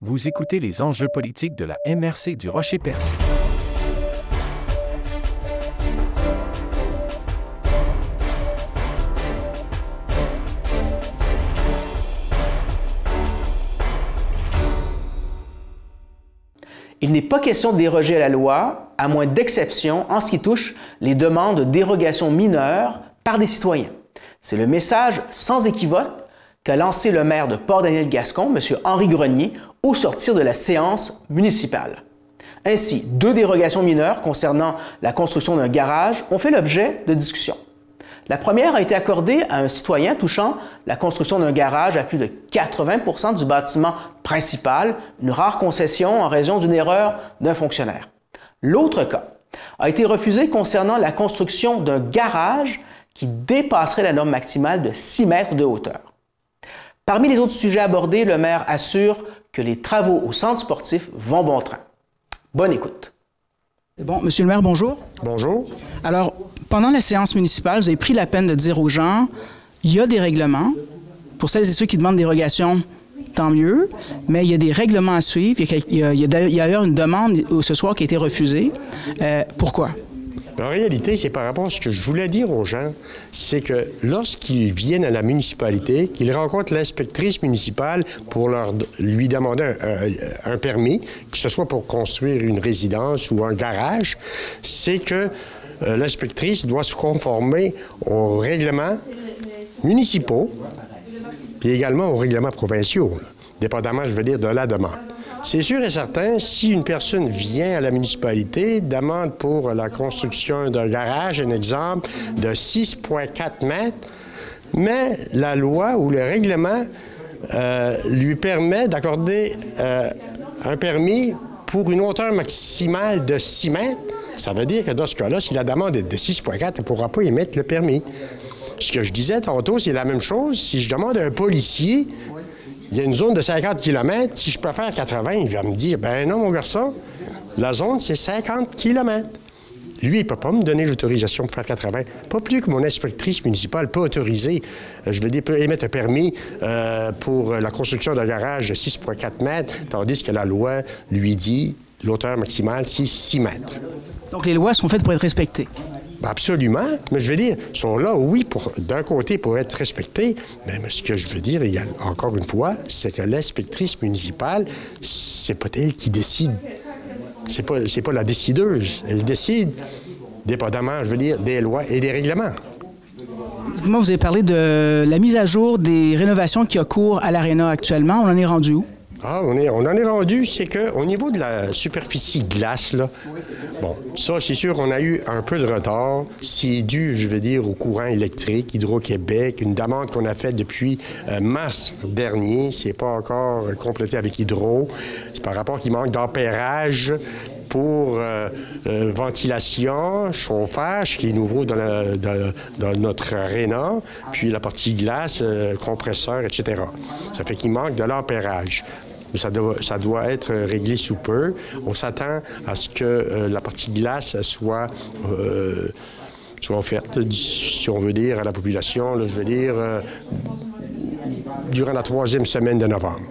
Vous écoutez les enjeux politiques de la MRC du Rocher-Percé. Il n'est pas question de déroger à la loi, à moins d'exceptions en ce qui touche les demandes de dérogation mineures par des citoyens. C'est le message sans équivoque qu'a lancé le maire de Port-Daniel-Gascon, M. Henri Grenier, au sortir de la séance municipale. Ainsi, 2 dérogations mineures concernant la construction d'un garage ont fait l'objet de discussions. La première a été accordée à un citoyen touchant la construction d'un garage à plus de 80% du bâtiment principal, une rare concession en raison d'une erreur d'un fonctionnaire. L'autre cas a été refusé concernant la construction d'un garage qui dépasserait la norme maximale de 6 mètres de hauteur. Parmi les autres sujets abordés, le maire assure que les travaux au centre sportif vont bon train. Bonne écoute. Bon, Monsieur le maire, bonjour. Bonjour. Alors, pendant la séance municipale, vous avez pris la peine de dire aux gens, il y a des règlements. Pour celles et ceux qui demandent dérogation, tant mieux, mais il y a des règlements à suivre. Il y a d'ailleurs une demande ce soir qui a été refusée. Pourquoi? En réalité, c'est par rapport à ce que je voulais dire aux gens, c'est que lorsqu'ils viennent à la municipalité, qu'ils rencontrent l'inspectrice municipale pour lui demander un permis, que ce soit pour construire une résidence ou un garage, c'est que l'inspectrice doit se conformer aux règlements municipaux, puis également aux règlements provinciaux, là, dépendamment, je veux dire, de la demande. C'est sûr et certain, si une personne vient à la municipalité, demande pour la construction d'un garage, un exemple, de 6,4 mètres, mais la loi ou le règlement lui permet d'accorder un permis pour une hauteur maximale de 6 mètres, ça veut dire que dans ce cas-là, si la demande est de 6,4, elle ne pourra pas émettre le permis. Ce que je disais tantôt, c'est la même chose. Si je demande à un policier, il y a une zone de 50 km, si je peux faire 80, il va me dire, ben non, mon garçon, la zone, c'est 50 km. Lui, il ne peut pas me donner l'autorisation pour faire 80. Pas plus que mon inspectrice municipale peut autoriser, je veux dire, peut émettre un permis pour la construction d'un garage de 6,4 mètres, tandis que la loi lui dit, l'hauteur maximale, c'est 6 mètres. Donc, les lois sont faites pour être respectées. Absolument, mais je veux dire, sont là, oui, d'un côté, pour être respectés, mais ce que je veux dire, encore une fois, c'est que l'inspectrice municipale, c'est pas elle qui décide. C'est pas la décideuse. Elle décide, dépendamment, je veux dire, des lois et des règlements. Dites-moi, vous avez parlé de la mise à jour des rénovations qui ont cours à l'Aréna actuellement. On en est rendu où? Ah, on en est rendu, c'est qu'au niveau de la superficie glace, là, bon, ça, c'est sûr qu'on a eu un peu de retard. C'est dû, je veux dire, au courant électrique, Hydro-Québec, une demande qu'on a faite depuis mars dernier. C'est pas encore complété avec Hydro. C'est par rapport qu'il manque d'ampérage pour ventilation, chauffage, qui est nouveau dans notre aréna, puis la partie glace, compresseur, etc. Ça fait qu'il manque de l'ampérage. Ça doit être réglé sous peu. On s'attend à ce que la partie glace soit offerte, si on veut dire, à la population, là, je veux dire, durant la 3e semaine de novembre.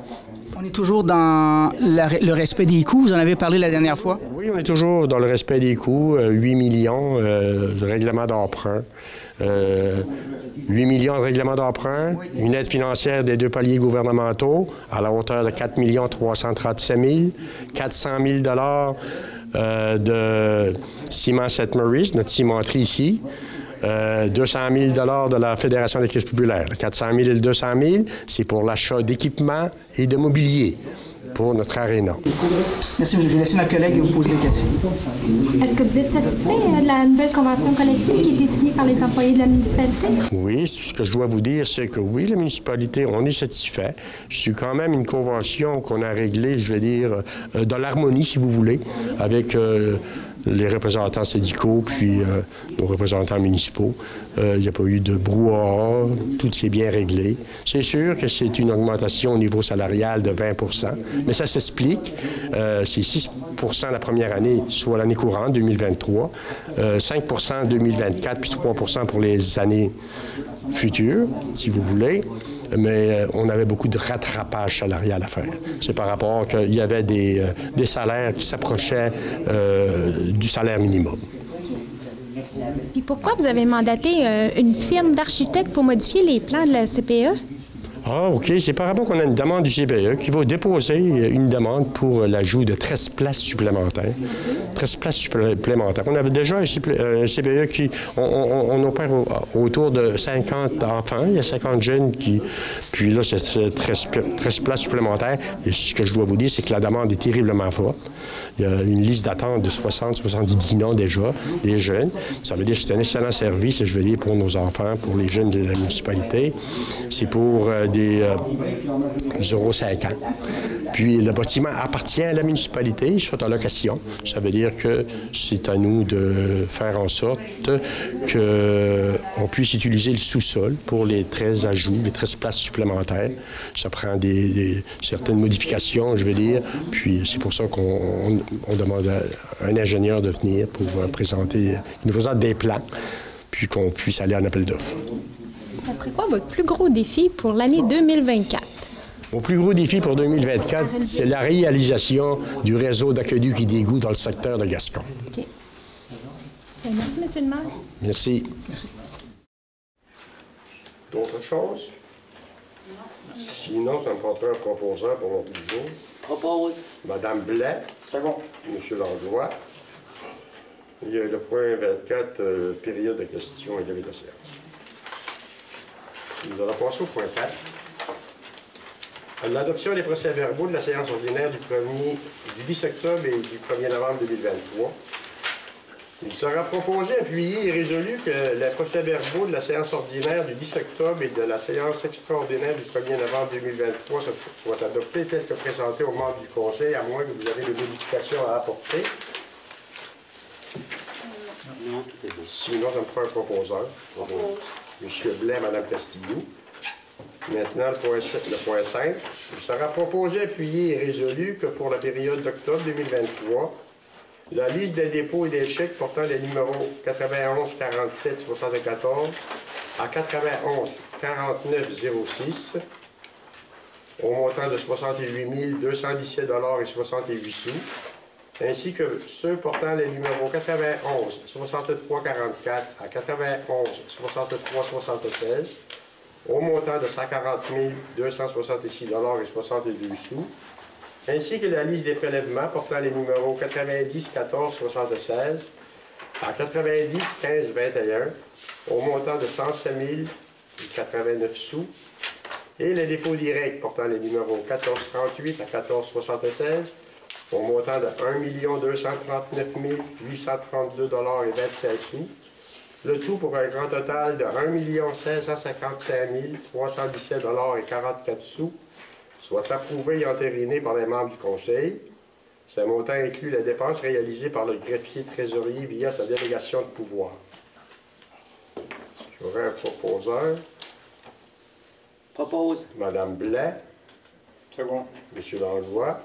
On est toujours dans le respect des coûts. Vous en avez parlé la dernière fois? Oui, on est toujours dans le respect des coûts. 8 millions de règlement d'emprunt. 8 millions de règlements d'emprunt, une aide financière des 2 paliers gouvernementaux à la hauteur de 4 337 000, 400 000 de Ciment St. Maurice, notre cimenterie ici, 200 000 de la Fédération des caisses populaires. 400 000 et le 200 000, c'est pour l'achat d'équipements et de mobilier pour notre aréna. Merci, je vais laisser ma collègue vous poser des questions. Est-ce que vous êtes satisfait de la nouvelle convention collective qui est signée par les employés de la municipalité? Oui, ce que je dois vous dire, c'est que oui, la municipalité, on est satisfait. C'est quand même une convention qu'on a réglée, je vais dire, dans l'harmonie, si vous voulez, avec les représentants syndicaux puis nos représentants municipaux. Il n'y a pas eu de brouhaha, tout s'est bien réglé. C'est sûr que c'est une augmentation au niveau salarial de 20 mais ça s'explique. C'est 6 la première année, soit l'année courante, 2023, 5 en 2024, puis 3 pour les années futures, si vous voulez. mais on avait beaucoup de rattrapage salarial à faire. C'est par rapport qu'il y avait des salaires qui s'approchaient du salaire minimum. Puis pourquoi vous avez mandaté une firme d'architectes pour modifier les plans de la CPE? Ah, OK. C'est par rapport qu'on a une demande du CPE qui va déposer une demande pour l'ajout de 13 places supplémentaires. 13 places supplémentaires. On avait déjà un CPE qui... On opère autour de 50 enfants. Il y a 50 jeunes qui... Puis là, c'est 13 places supplémentaires. Et ce que je dois vous dire, c'est que la demande est terriblement forte. Il y a une liste d'attente de 60-70 noms déjà, des jeunes. Ça veut dire que c'est un excellent service, je veux dire, pour nos enfants, pour les jeunes de la municipalité. C'est pour des 0,5 ans. Puis le bâtiment appartient à la municipalité, il est en location. Ça veut dire que c'est à nous de faire en sorte qu'on puisse utiliser le sous-sol pour les 13 ajouts, les 13 places supplémentaires. Ça prend certaines modifications, je veux dire. Puis c'est pour ça qu'on demande à un ingénieur de venir pour présenter, il nous présente des plans, puis qu'on puisse aller en appel d'offres. Ça serait quoi votre plus gros défi pour l'année 2024? Mon plus gros défi pour 2024, c'est la réalisation du réseau d'aqueducs et d'égouts dans le secteur de Gascon. OK. Merci, M. le maire. Merci. Merci. D'autres choses? Sinon, ça me prendrait un proposeur pour l'ordre du jour. Propose. Madame Blais. Second. Monsieur Langlois. Il y a le point 24, période de questions et de séance. Nous allons passer au point 4. L'adoption des procès-verbaux de la séance ordinaire du 10 octobre et du 1er novembre 2023. Il sera proposé, appuyé et résolu que les procès-verbaux de la séance ordinaire du 10 octobre et de la séance extraordinaire du 1er novembre 2023 soient adoptés tels que présentés aux membres du Conseil, à moins que vous ayez des modifications à apporter. Non, tout est bon. Sinon, ça me prend un proposeur. Monsieur Blais, Mme Castillo. Maintenant, le point 5. Il sera proposé, appuyé et résolu que pour la période d'octobre 2023, la liste des dépôts et des chèques portant les numéros 91 47 74 à 91 49 06 au montant de 68 217,68 $, ainsi que ceux portant les numéros 91 63 44 à 91 63 76 au montant de 140 266,62 $, ainsi que la liste des prélèvements portant les numéros 90 14 76 à 90 15 21 au montant de 107 089 $, et les dépôts directs portant les numéros 14 38 à 14 76 au montant de 1 239 832,26 $, le tout pour un grand total de 1 555 317,44 $, soit approuvé et entériné par les membres du Conseil. Ce montant inclut les dépenses réalisées par le greffier trésorier via sa délégation de pouvoir. J'aurais un proposeur. Propose. Madame Blais. Second. Monsieur Langlois.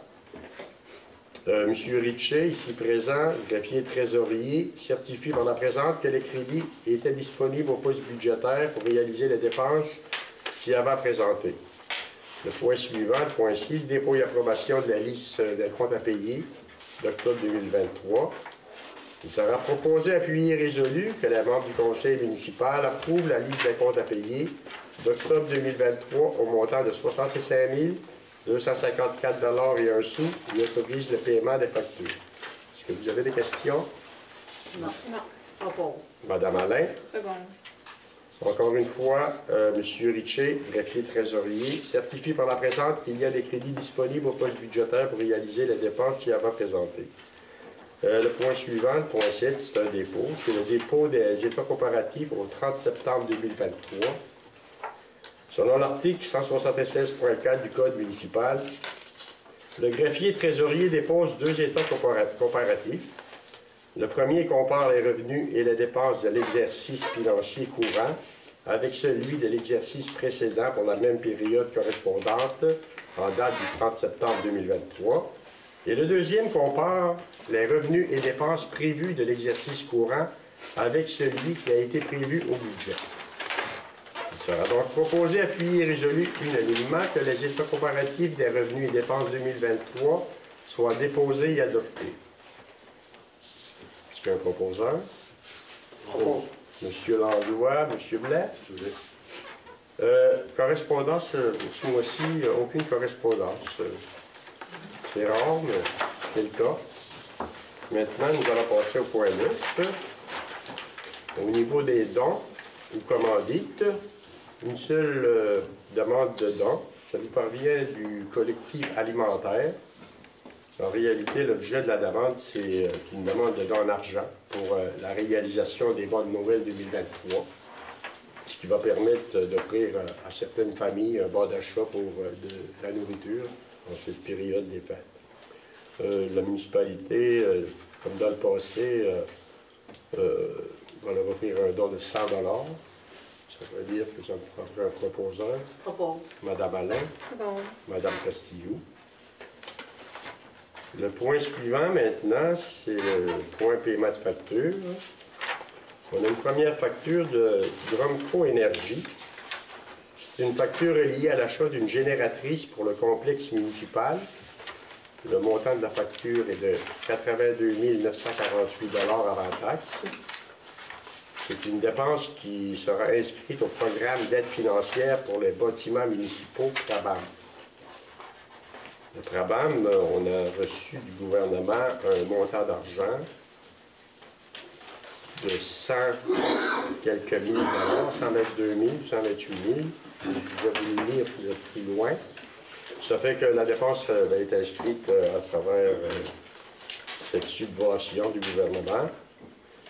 Monsieur Richer, ici présent, greffier trésorier, certifie par la présente que les crédits étaient disponibles au poste budgétaire pour réaliser les dépenses s'y avant présentées. Le point suivant, le point 6, dépôt et approbation de la liste des comptes à payer d'octobre 2023. Il sera proposé, appuyé et résolu que les membres du conseil municipal approuvent la liste des comptes à payer d'octobre 2023 au montant de 65 254,01 $ et autorise le paiement des factures. Est-ce que vous avez des questions? Non. Non. Propose. Madame Alain. Seconde. Encore une fois, M. Richer, greffier trésorier, certifie par la présente qu'il y a des crédits disponibles au poste budgétaire pour réaliser les dépenses ci avant présentées. Le point suivant, le point 7, c'est un dépôt. C'est le dépôt des états comparatifs au 30 septembre 2023. Selon l'article 176.4 du Code municipal, le greffier trésorier dépose 2 états comparatifs. Le premier compare les revenus et les dépenses de l'exercice financier courant avec celui de l'exercice précédent pour la même période correspondante en date du 30 septembre 2023. Et le deuxième compare les revenus et dépenses prévus de l'exercice courant avec celui qui a été prévu au budget. Il Ça a donc proposé, appuyé et résolu unanimement que les états comparatifs des revenus et dépenses 2023 soient déposés et adoptés. Est-ce qu'il y a un proposeur? Propose. Monsieur Langlois, Monsieur Blais? Correspondance, ce mois-ci, aucune correspondance. C'est rare, mais c'est le cas. Maintenant, nous allons passer au point 9. Au niveau des dons ou commandites, une seule demande de dons. Ça nous parvient du collectif alimentaire. En réalité, l'objet de la demande, c'est une demande de dons en argent pour la réalisation des bonnes nouvelles 2023, ce qui va permettre d'offrir à certaines familles un bon d'achat pour de la nourriture en cette période des fêtes. La municipalité, comme dans le passé, va leur offrir un don de 100 $. Ça veut dire que ça me prendrait un proposeur. Propose. Madame Alain, Seconde. Madame Castillo. Le point suivant maintenant, c'est le point paiement de facture. On a une première facture de Drumco Énergie. C'est une facture liée à l'achat d'une génératrice pour le complexe municipal. Le montant de la facture est de 82 948 $ avant taxe. C'est une dépense qui sera inscrite au programme d'aide financière pour les bâtiments municipaux PRABAM. Le PRABAM, on a reçu du gouvernement un montant d'argent de 100 quelques mille dollars, 122 000, 128 000. Je vais vous le lire plus loin. Ça fait que la dépense va être inscrite à travers cette subvention du gouvernement.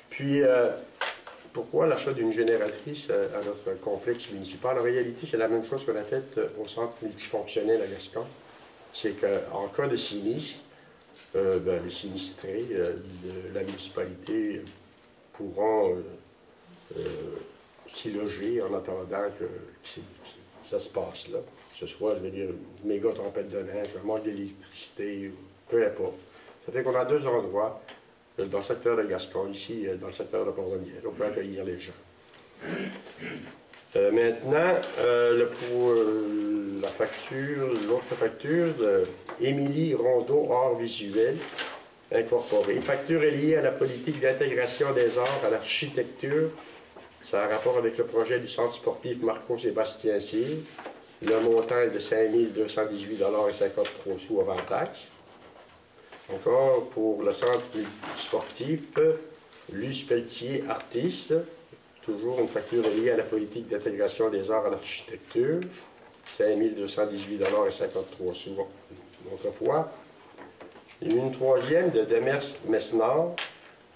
Puis, pourquoi l'achat d'une génératrice à notre complexe municipal? En réalité, c'est la même chose qu'on a fait au centre multifonctionnel à Gascon. C'est qu'en cas de sinistre, les sinistrés de la municipalité pourront s'y loger en attendant que ça se passe là. Que ce soit, je veux dire, une méga tempête de neige, un manque d'électricité, peu importe. Ça fait qu'on a deux endroits dans le secteur de Gascon, ici, dans le secteur de Port-Royal. On peut accueillir les gens. Maintenant, pour la facture, l'autre facture de Émilie Rondeau, Art visuel, incorporé. Facture est liée à la politique d'intégration des arts à l'architecture. Ça a rapport avec le projet du centre sportif Marco-Sébastien Cyr. Le montant est de 5 218,53 $ avant taxe. Encore pour le centre sportif, Luce Pelletier, artiste. Toujours une facture liée à la politique d'intégration des arts à l'architecture. 5 218,53 $ autrefois. Et une troisième de Demers Mesnard.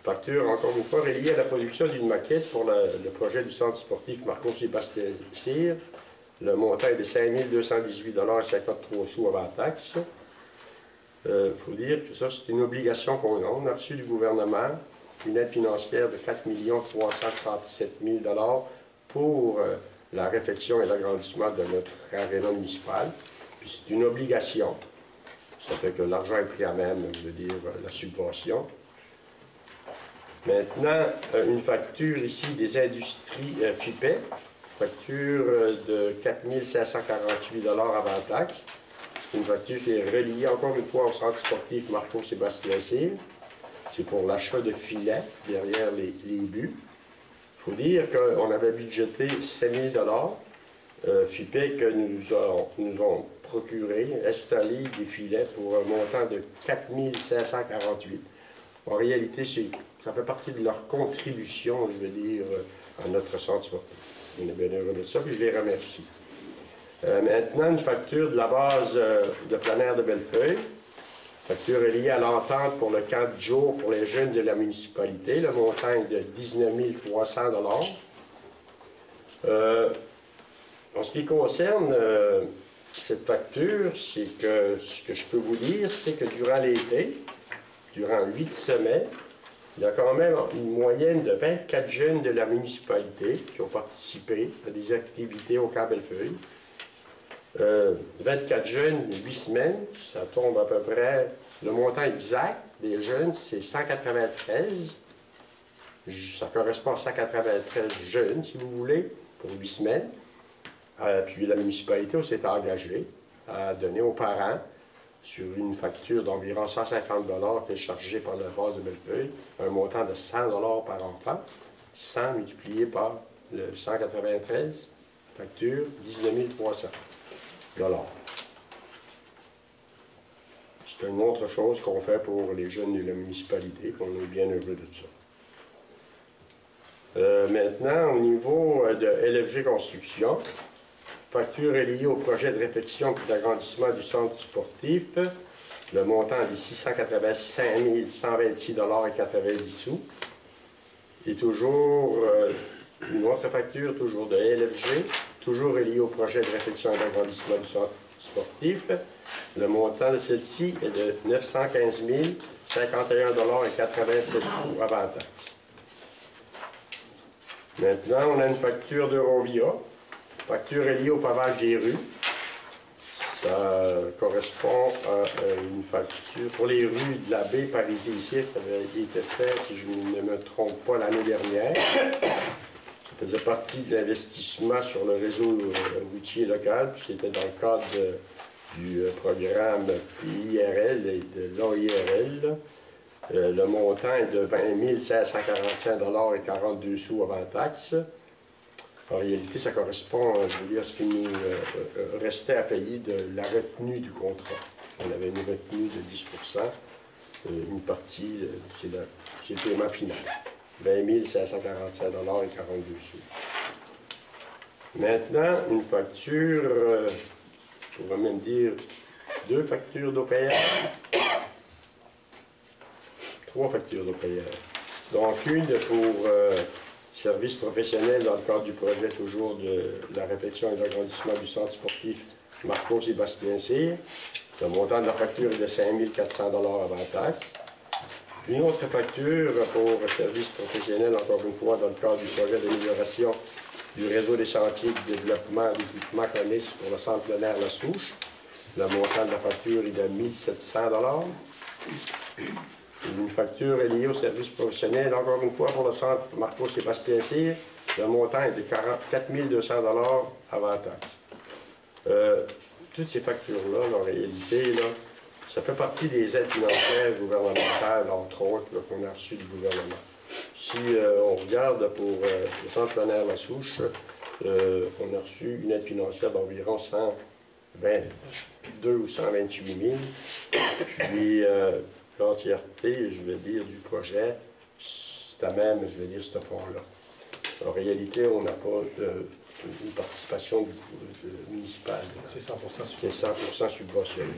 Facture, encore une fois, reliée à la production d'une maquette pour le projet du centre sportif Marco-Sébastien Cyr. Le montant est de 5 218,53 $ avant taxe. Il faut dire que ça, c'est une obligation qu'on a. On a reçu du gouvernement une aide financière de 4 337 000 $ pour la réfection et l'agrandissement de notre aréna municipal. Puis c'est une obligation. Ça fait que l'argent est pris à même, je veux dire, la subvention. Maintenant, une facture ici des industries FIPE, facture de 4 548 $ avant taxe. C'est une facture qui est reliée encore une fois au centre sportif Marco-Sébastien Cyr. C'est pour l'achat de filets derrière les buts. Il faut dire qu'on avait budgété 5 000 $. FIPE que nous ont procuré, installé des filets pour un montant de 4 548 $. En réalité, ça fait partie de leur contribution, je veux dire, à notre centre sportif. On est bien heureux de ça, puis je les remercie. Maintenant, une facture de la base de plein air de Bellefeuille. Facture est liée à l'entente pour le camp de jour pour les jeunes de la municipalité. Le montant est de 19 300 $. En ce qui concerne cette facture, c'est que ce que je peux vous dire, c'est que durant l'été, durant 8 semaines, il y a quand même une moyenne de 24 jeunes de la municipalité qui ont participé à des activités au camp Bellefeuille. 24 jeunes, 8 semaines, ça tombe à peu près, le montant exact des jeunes, c'est 193. Ça correspond à 193 jeunes, si vous voulez, pour 8 semaines. Puis la municipalité s'est engagée à donner aux parents, sur une facture d'environ 150 $ qui est chargée par la base de Bellefeuille, un montant de 100 $ par enfant, 100 multiplié par le 193, facture 19 300 $. C'est une autre chose qu'on fait pour les jeunes de la municipalité, qu'on est bien heureux de ça. Maintenant, au niveau de LFG Construction, facture est liée au projet de réfection et d'agrandissement du centre sportif. Le montant est de 685 126,90 $. Et toujours une autre facture, toujours de LFG, toujours liée au projet de réfection et d'agrandissement du centre sportif. Le montant de celle-ci est de 915 051,87 $ avant taxe. Maintenant, on a une facture d'Eurovia. Facture est liée au pavage des rues. Ça correspond à une facture pour les rues de la baie Parisie ici, qui avait été faite, si je ne me trompe pas, l'année dernière. Ça faisait partie de l'investissement sur le réseau routier local, puis c'était dans le cadre du programme IRL et de l'AIRL. Le montant est de 20 545,42 $ avant taxe. En réalité, ça correspond, je veux dire, à ce qui nous restait à payer de la retenue du contrat. On avait une retenue de 10 %. Une partie, c'est le paiement final. 20 545,42 $. Maintenant, une facture, je pourrais même dire 2 factures d'OPR. 3 factures d'OPR. Donc, une pour service professionnel dans le cadre du projet toujours de la réfection et de l'agrandissement du centre sportif Marco-Sébastien-Cyr. Le montant de la facture est de 5 400 $ avant taxe. Une autre facture pour service professionnel, encore une fois, dans le cadre du projet d'amélioration du réseau des sentiers de développement d'équipements connexes pour le centre plein air La Souche. Le montant de la facture est de 1 700 $. Une facture est liée au service professionnel, encore une fois, pour le centre Marco-Sébastien-Cyr. Le montant est de 4 200 $ avant taxe. Toutes ces factures-là, en réalité, là, ça fait partie des aides financières gouvernementales, entre autres, qu'on a reçues du gouvernement. Si on regarde pour le centre plein air La Souche, on a reçu une aide financière d'environ 122 ou 128 000. Puis, l'entièreté, je vais dire, du projet, c'est à même, je vais dire, ce fonds-là. En réalité, on n'a pas une participation municipale. C'est 100% subventionné. C'est 100% subventionné.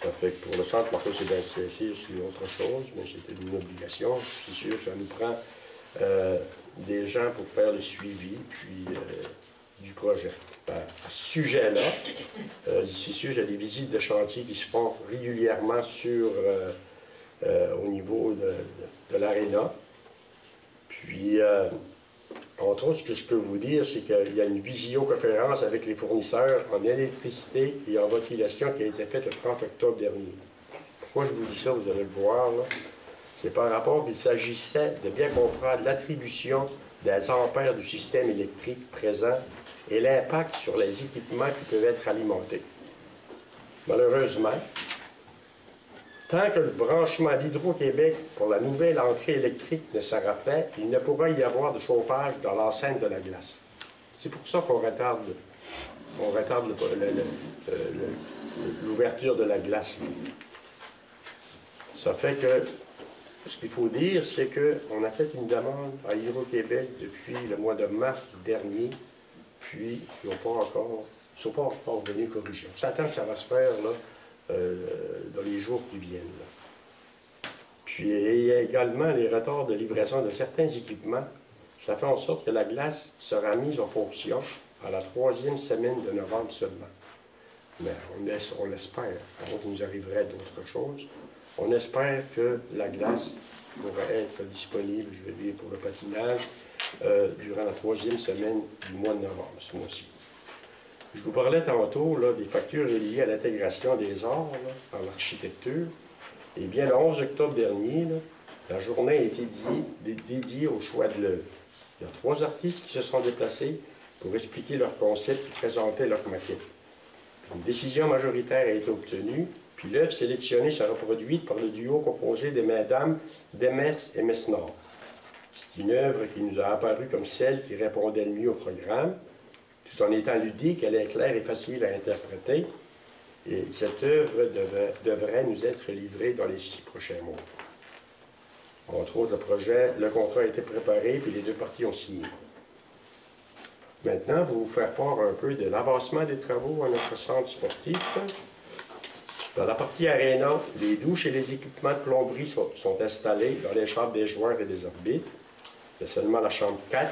Ça fait que pour le centre Marco-Sébastien-Cyr, c'est autre chose, mais c'était une obligation. C'est sûr que ça nous prend des gens pour faire le suivi, puis du projet. À ce sujet-là, c'est sûr qu'il y a des visites de chantier qui se font régulièrement au niveau de l'aréna. Puis, entre autres, ce que je peux vous dire, c'est qu'il y a une visioconférence avec les fournisseurs en électricité et en ventilation qui a été faite le 30 octobre dernier. Pourquoi je vous dis ça, vous allez le voir, là? C'est par rapport qu'il s'agissait de bien comprendre l'attribution des ampères du système électrique présent et l'impact sur les équipements qui peuvent être alimentés. Malheureusement, tant que le branchement d'Hydro-Québec pour la nouvelle entrée électrique ne sera fait, il ne pourra y avoir de chauffage dans l'enceinte de la glace. C'est pour ça qu'on retarde l'ouverture de la glace. Ça fait que, ce qu'il faut dire, c'est qu'on a fait une demande à Hydro-Québec depuis le mois de mars dernier, puis ils ne sont pas encore venus corriger. On s'attend que ça va se faire là, dans les jours qui viennent. Là. Puis il y a également les retards de livraison de certains équipements. Ça fait en sorte que la glace sera mise en fonction à la 3e semaine de novembre seulement. Mais on l'espère, avant qu'il nous arriverait d'autres choses. On espère que la glace pourrait être disponible, je vais dire, pour le patinage durant la 3e semaine du mois de novembre, ce mois-ci. Je vous parlais tantôt là, des factures liées à l'intégration des arts là, en architecture. Eh bien, le 11 octobre dernier, là, la journée a été dédiée au choix de l'œuvre. Il y a 3 artistes qui se sont déplacés pour expliquer leur concept et présenter leur maquette. Une décision majoritaire a été obtenue, puis l'œuvre sélectionnée sera produite par le duo composé des mesdames Demers et Messnard. C'est une œuvre qui nous a apparu comme celle qui répondait le mieux au programme. Tout en étant ludique, elle est claire et facile à interpréter. Et cette œuvre devrait nous être livrée dans les 6 prochains mois. Entre autres, le contrat a été préparé, puis les 2 parties ont signé. Maintenant, pour vous faire part un peu de l'avancement des travaux à notre centre sportif. Dans la partie aréna, les douches et les équipements de plomberie sont installés dans les chambres des joueurs et des arbitres. Il y a seulement la chambre 4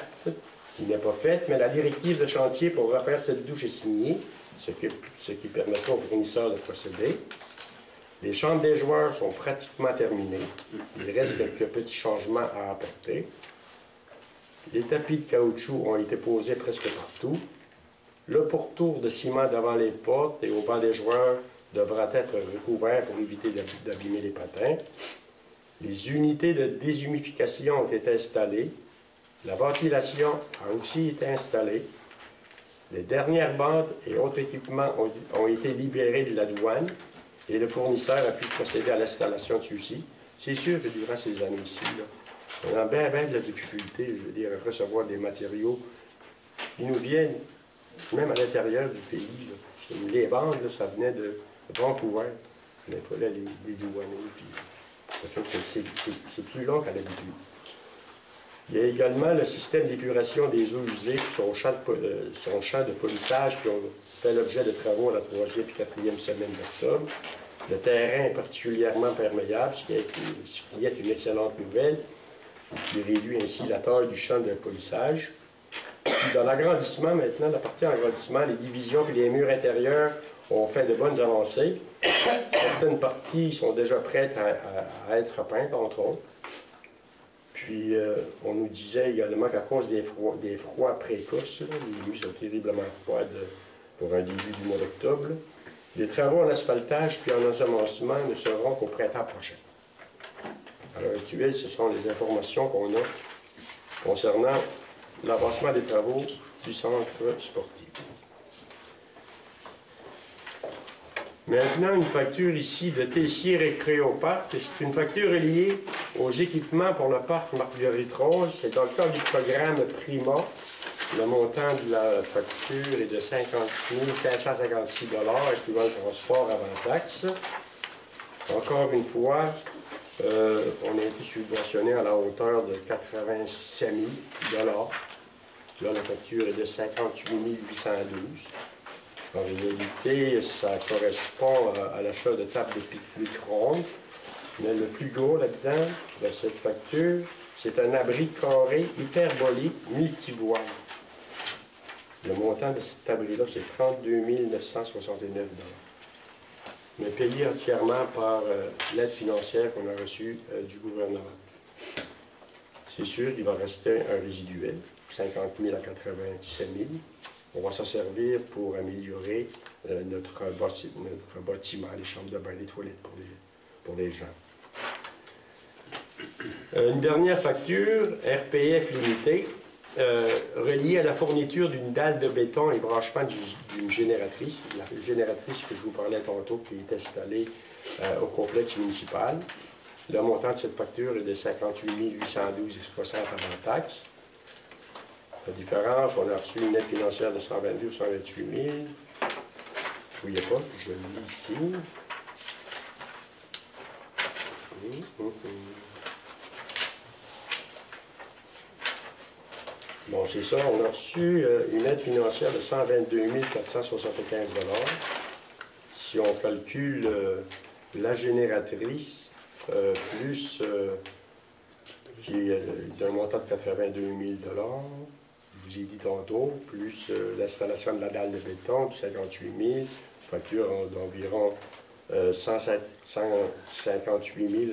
qui n'est pas faite, mais la directive de chantier pour refaire cette douche est signée, ce qui permettra aux fournisseurs de procéder. Les chambres des joueurs sont pratiquement terminées. Il reste quelques petits changements à apporter. Les tapis de caoutchouc ont été posés presque partout. Le pourtour de ciment devant les portes et au banc des joueurs devra être recouvert pour éviter d'abîmer les patins. Les unités de déshumification ont été installées. La ventilation a aussi été installée. Les dernières bandes et autres équipements ont été libérés de la douane et le fournisseur a pu procéder à l'installation de ceux-ci. C'est sûr que durant ces années-ci, on a bien de la difficulté, je veux dire, à recevoir des matériaux qui nous viennent même à l'intérieur du pays. Là. Les bandes, là, ça venait de Vancouver. Il fallait les douaner. C'est plus long qu'à l'habitude. Il y a également le système d'épuration des eaux usées sur son champ de polissage qui ont fait l'objet de travaux à la 3e et 4e semaine d'octobre. Le terrain est particulièrement perméable, ce qui est une excellente nouvelle, qui réduit ainsi la taille du champ de polissage. Puis dans l'agrandissement, maintenant, la partie agrandissement, les divisions et les murs intérieurs ont fait de bonnes avancées. Certaines parties sont déjà prêtes à être peintes, entre autres. Puis, on nous disait également qu'à cause des froids précoces, là, les nuits sont terriblement froides pour un début du mois d'octobre, les travaux en asphaltage puis en ensemencement ne seront qu'au printemps prochain. À l'heure actuelle, ce sont les informations qu'on a concernant l'avancement des travaux du centre sportif. Maintenant, une facture ici de Tessier Récréoparc. C'est une facture liée aux équipements pour le parc Marguerite-Rose. C'est dans le cadre du programme Prima. Le montant de la facture est de 50 556 $, équivalent de transport avant taxe. Encore une fois, on a été subventionné à la hauteur de 87 000 $. Là, la facture est de 58 812 $. En réalité, ça correspond à l'achat de tables de pique-nique rondes. Mais le plus gros là-dedans, de cette facture, c'est un abri carré hyperbolique multivoile. Le montant de cet abri-là, c'est 32 969 $. Mais payé entièrement par l'aide financière qu'on a reçue du gouvernement. C'est sûr qu'il va rester un résiduel, 50 000 à 87 000. On va s'en servir pour améliorer notre bâtiment, les chambres de bain, les toilettes pour les gens. Une dernière facture, RPF Limité, reliée à la fourniture d'une dalle de béton et branchement d'une génératrice. La génératrice que je vous parlais tantôt qui est installée au complexe municipal. Le montant de cette facture est de 58 812,60 € avant taxe. La différence, on a reçu une aide financière de 122 ou 128 000. Je ne pas, je le lis ici. Bon, c'est ça, on a reçu une aide financière de 122 475 $. Si on calcule la génératrice, plus qui est d'un montant de 82 000 $, je vous ai dit tantôt, plus l'installation de la dalle de béton de 58 000, facture d'environ 158 000.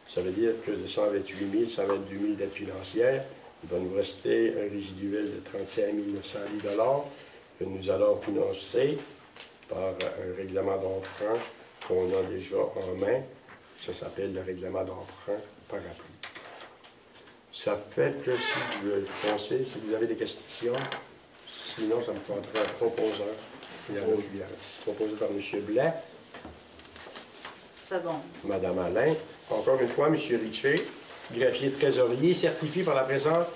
Ça veut dire que de 128 000, 122 000 d'aide financière, il va nous rester un résiduel de 35 910 $ que nous allons financer par un règlement d'emprunt qu'on a déjà en main. Ça s'appelle le règlement d'emprunt parapluie. Ça fait que si vous pensez, si vous avez des questions Sinon, ça me prendra un proposeur. Il y en a qui viennent. Proposé par M. Blais. Second. Mme Alain. Encore une fois, M. Richer, greffier trésorier, certifie par la présente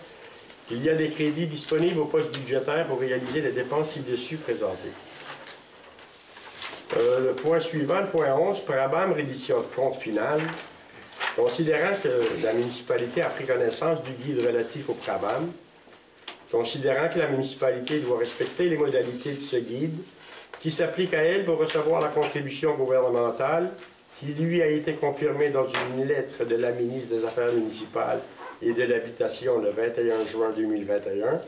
qu'il y a des crédits disponibles au poste budgétaire pour réaliser les dépenses ci-dessus présentées. Le point suivant, le point 11, Prabam, reddition de compte final. Considérant que la municipalité a pris connaissance du guide relatif au Prabam, considérant que la municipalité doit respecter les modalités de ce guide, qui s'applique à elle pour recevoir la contribution gouvernementale, qui lui a été confirmée dans une lettre de la ministre des Affaires municipales et de l'Habitation le 21 juin 2021.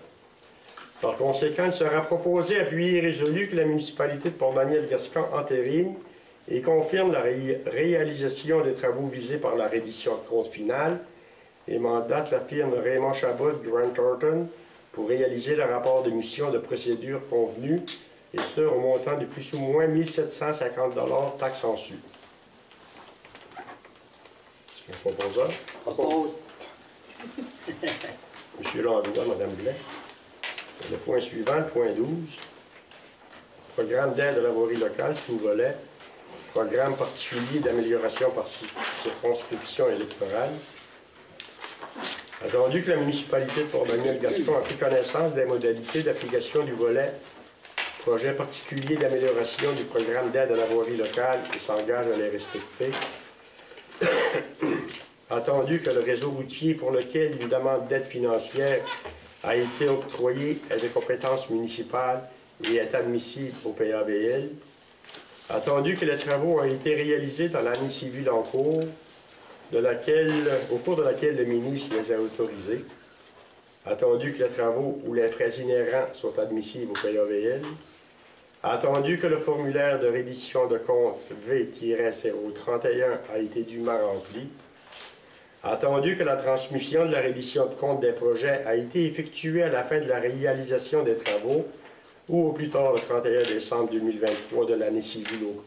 Par conséquent, il sera proposé, appuyé et résolu que la municipalité de Port-Daniel-Gascon entérine et confirme la réalisation des travaux visés par la reddition de compte finale et mandate la firme Raymond Chabot Grant Thornton pour réaliser le rapport de mission de procédure convenu, et ce, au montant de plus ou moins 1 750 $ taxes en su. Est-ce qu'un proposeur? Propose. M. Langlois, Mme Blais. Le point suivant, le point 12. Programme d'aide à la voirie locale, sous-volet. Programme particulier d'amélioration par circonscription électorale. Attendu que la municipalité de Port-Daniel-Gascon a pris connaissance des modalités d'application du volet projet particulier d'amélioration du programme d'aide à la voirie locale et s'engage à les respecter. Attendu que le réseau routier pour lequel une demande d'aide financière a été octroyée est de compétences municipales et est admissible au PAVL. Attendu que les travaux ont été réalisés dans l'année civile en cours, au cours de laquelle le ministre les a autorisés. Attendu que les travaux ou les frais inhérents sont admissibles au PAVL. Attendu que le formulaire de reddition de compte V-031 a été dûment rempli. Attendu que la transmission de la reddition de compte des projets a été effectuée à la fin de la réalisation des travaux ou au plus tard le 31 décembre 2023 de l'année civile au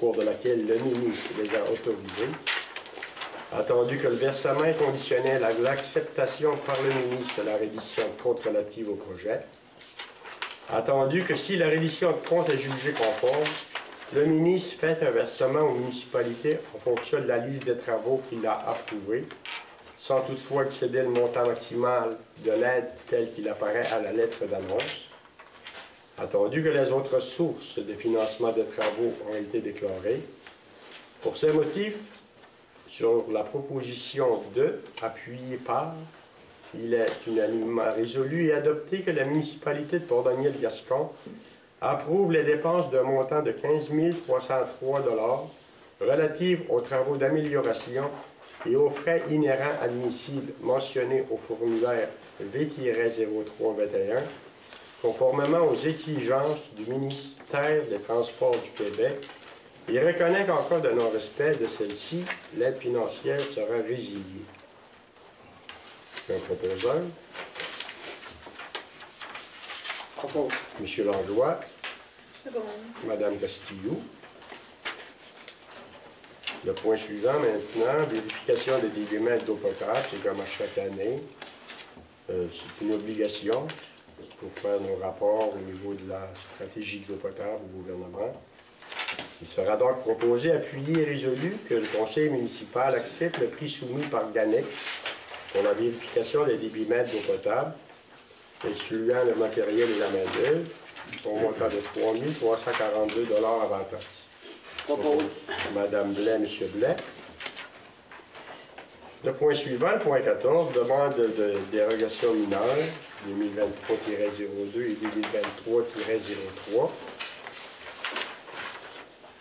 cours de laquelle le ministre les a autorisés. Attendu que le versement est conditionnel à l'acceptation par le ministre de la reddition de compte relative au projet. Attendu que si la reddition de compte est jugée conforme, le ministre fait un versement aux municipalités en fonction de la liste des travaux qu'il a approuvés, sans toutefois excéder le montant maximal de l'aide tel qu'il apparaît à la lettre d'annonce. Attendu que les autres sources de financement des travaux ont été déclarées. Pour ces motifs, sur la proposition de, appuyée par, il est unanimement résolu et adopté que la municipalité de Port-Daniel-Gascon approuve les dépenses d'un montant de 15 303 $ relatives aux travaux d'amélioration et aux frais inhérents admissibles mentionnés au formulaire V-0321, conformément aux exigences du ministère des Transports du Québec, et reconnaît qu'en cas de non-respect de celle-ci, l'aide financière sera résiliée. Un proposeur. Propose. M. Langlois. Second. Mme Castillo. Le point suivant maintenant, vérification des débitmètres d'eau potable, c'est comme à chaque année. C'est une obligation pour faire nos rapports au niveau de la stratégie de l'eau potable au gouvernement. Il sera donc proposé, appuyé et résolu que le conseil municipal accepte le prix soumis par Ganex pour la vérification des débitmètres d'eau potable, excluant le matériel et la main-d'œuvre, au montant de 3 342 $ avant taxe. Propose. Mme Blais, M. Blais. Le point suivant, le point 14, demande de dérogation mineure 2023-02 et 2023-03.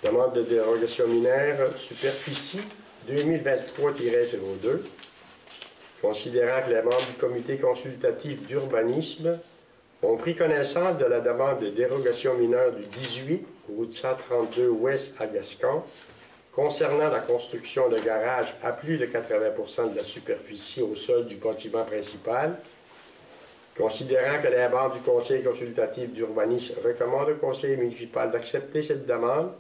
Demande de dérogation mineure superficie 2023-02. Considérant que les membres du comité consultatif d'urbanisme ont pris connaissance de la demande de dérogation mineure du 18, route 132 ouest à Gascon, concernant la construction de garages à plus de 80% de la superficie au sol du bâtiment principal, considérant que les membres du conseil consultatif d'urbanisme recommandent au conseil municipal d'accepter cette demande,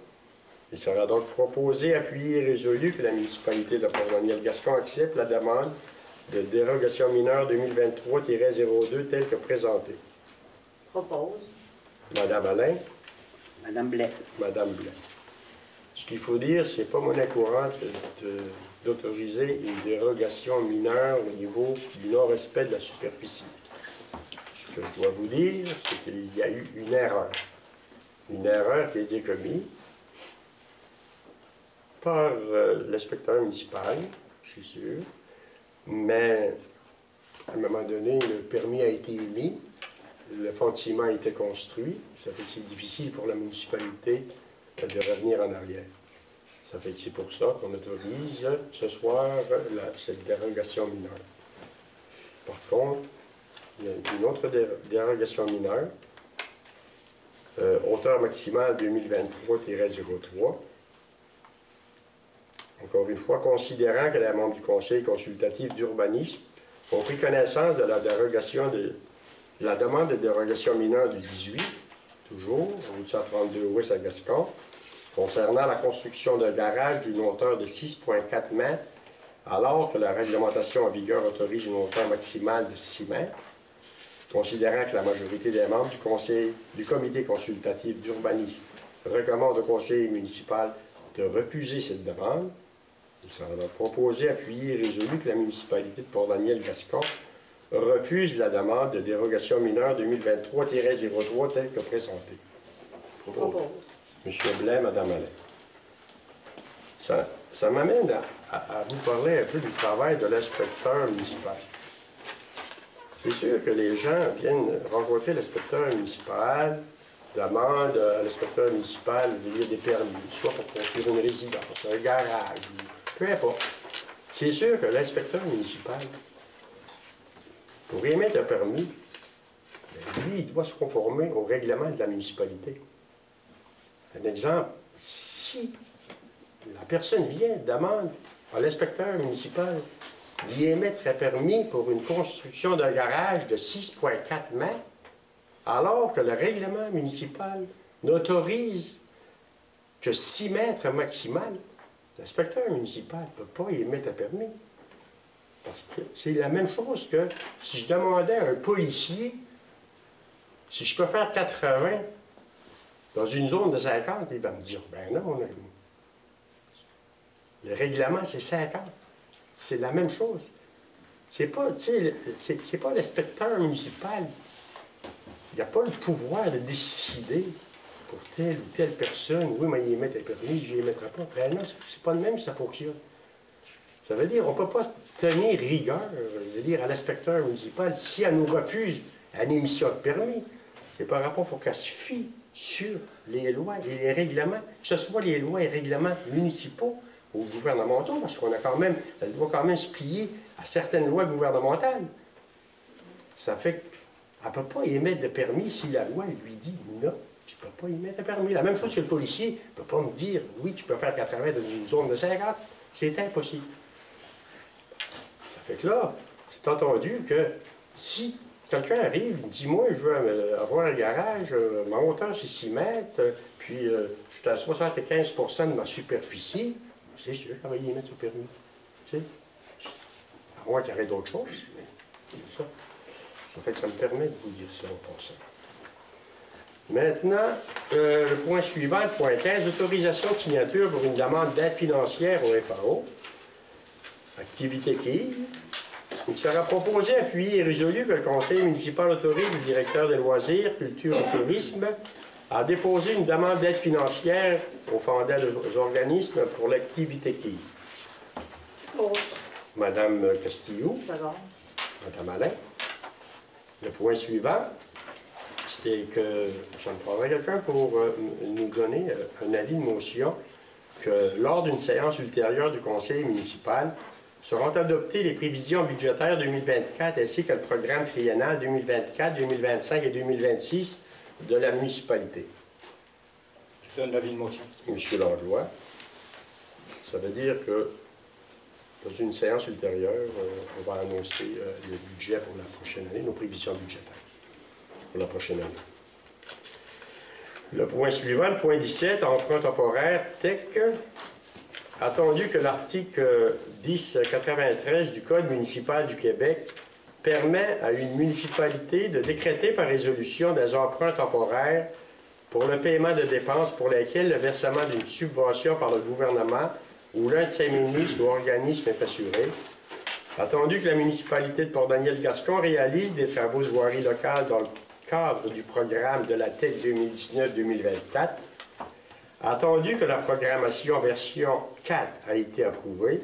il sera donc proposé, appuyé et résolu que la municipalité de Port-Daniel-Gascon accepte la demande de dérogation mineure 2023-02 telle que présentée. Propose. Madame Alain, Madame Blais. Madame Blais. Ce qu'il faut dire, c'est pas monnaie courante d'autoriser une dérogation mineure au niveau du non-respect de la superficie. Ce que je dois vous dire, c'est qu'il y a eu une erreur. Une erreur qui a été commise par l'inspecteur municipal, c'est sûr, mais à un moment donné, le permis a été émis, le bâtiment a été construit, ça fait que c'est difficile pour la municipalité de revenir en arrière. Ça fait que c'est pour ça qu'on autorise ce soir cette dérogation mineure. Par contre, il y a une autre dérogation mineure, hauteur maximale 2023-03. Encore une fois, considérant que les membres du Conseil consultatif d'urbanisme ont pris connaissance de la demande de dérogation mineure du 18, toujours, route 132 ouest à Gascon, concernant la construction d'un garage d'une hauteur de 6,4 mètres, alors que la réglementation en vigueur autorise une hauteur maximale de 6 mètres, considérant que la majorité des membres du comité consultatif d'urbanisme recommande au conseil municipal de refuser cette demande, il sera donc proposé, appuyé et résolu que la municipalité de Port-Daniel-Gascon refuse la demande de dérogation mineure 2023-03 telle que présentée. Propose. Monsieur Blais, Madame Alain. Ça m'amène à vous parler un peu du travail de l'inspecteur municipal. C'est sûr que les gens viennent rencontrer l'inspecteur municipal, demandent à l'inspecteur municipal de lire des permis, soit pour construire une résidence, un garage, peu importe. C'est sûr que l'inspecteur municipal, pour émettre un permis, lui, il doit se conformer au règlement de la municipalité. Un exemple, si la personne vient, demande à l'inspecteur municipal d'y émettre un permis pour une construction d'un garage de 6,4 mètres, alors que le règlement municipal n'autorise que 6 mètres maximal, l'inspecteur municipal ne peut pas y émettre un permis. Parce que c'est la même chose que si je demandais à un policier si je peux faire 80 dans une zone de 50, il va me dire, ben non, le règlement, c'est 50. C'est la même chose. C'est pas, c'est pas l'inspecteur municipal. Il n'a pas le pouvoir de décider pour telle ou telle personne, oui, mais il émet un permis, je n'y émettrai pas. Ben non, c'est pas le même ça fonctionne. Ça veut dire, on ne peut pas tenir rigueur, je veux dire, à l'inspecteur municipal si elle nous refuse une émission de permis. C'est par rapport, il faut qu'elle se fie sur les lois et les règlements, que ce soit les lois et règlements municipaux ou gouvernementaux, parce qu'on a quand même, elle doit quand même se plier à certaines lois gouvernementales. Ça fait qu'elle ne peut pas émettre de permis si la loi lui dit non, tu ne peux pas émettre de permis. La même chose que le policier ne peut pas me dire oui, tu peux faire 80 dans une zone de 50. C'est impossible. Ça fait que là, c'est entendu que si quelqu'un arrive, il me dit, moi, je veux avoir un garage, ma hauteur, c'est 6 mètres, puis je suis à 75% de ma superficie, c'est sûr qu'on va y mettre sur permis. Tu sais? À moins qu'il y ait d'autres choses, mais c'est ça. Ça fait que ça me permet de vous dire ça en passant. Maintenant, le point suivant, le point 15, autorisation de signature pour une demande d'aide financière au FAO. Activité qui il sera proposé, appuyé et résolu que le conseil municipal autorise le directeur des loisirs, culture et tourisme à déposer une demande d'aide financière au fondement des organismes pour l'activité qui. Madame Castillo. Madame Alain. Le point suivant, c'est que je me prendrai quelqu'un pour nous donner un avis de motion que lors d'une séance ultérieure du conseil municipal, seront adoptées les prévisions budgétaires 2024 ainsi que le programme triennal 2024, 2025 et 2026 de la municipalité. Je donne l'avis de motion. Monsieur Langlois, ça veut dire que dans une séance ultérieure, on va annoncer le budget pour la prochaine année, nos prévisions budgétaires pour la prochaine année. Le point suivant, le point 17, emprunt temporaire, TEC. Attendu que l'article 1093 du Code municipal du Québec permet à une municipalité de décréter par résolution des emprunts temporaires pour le paiement de dépenses pour lesquelles le versement d'une subvention par le gouvernement ou l'un de ses ministres ou organismes est assuré. Attendu que la municipalité de Port-Daniel-Gascon réalise des travaux de voirie locale dans le cadre du programme de la TEC 2019-2024, attendu que la programmation version 4 a été approuvée,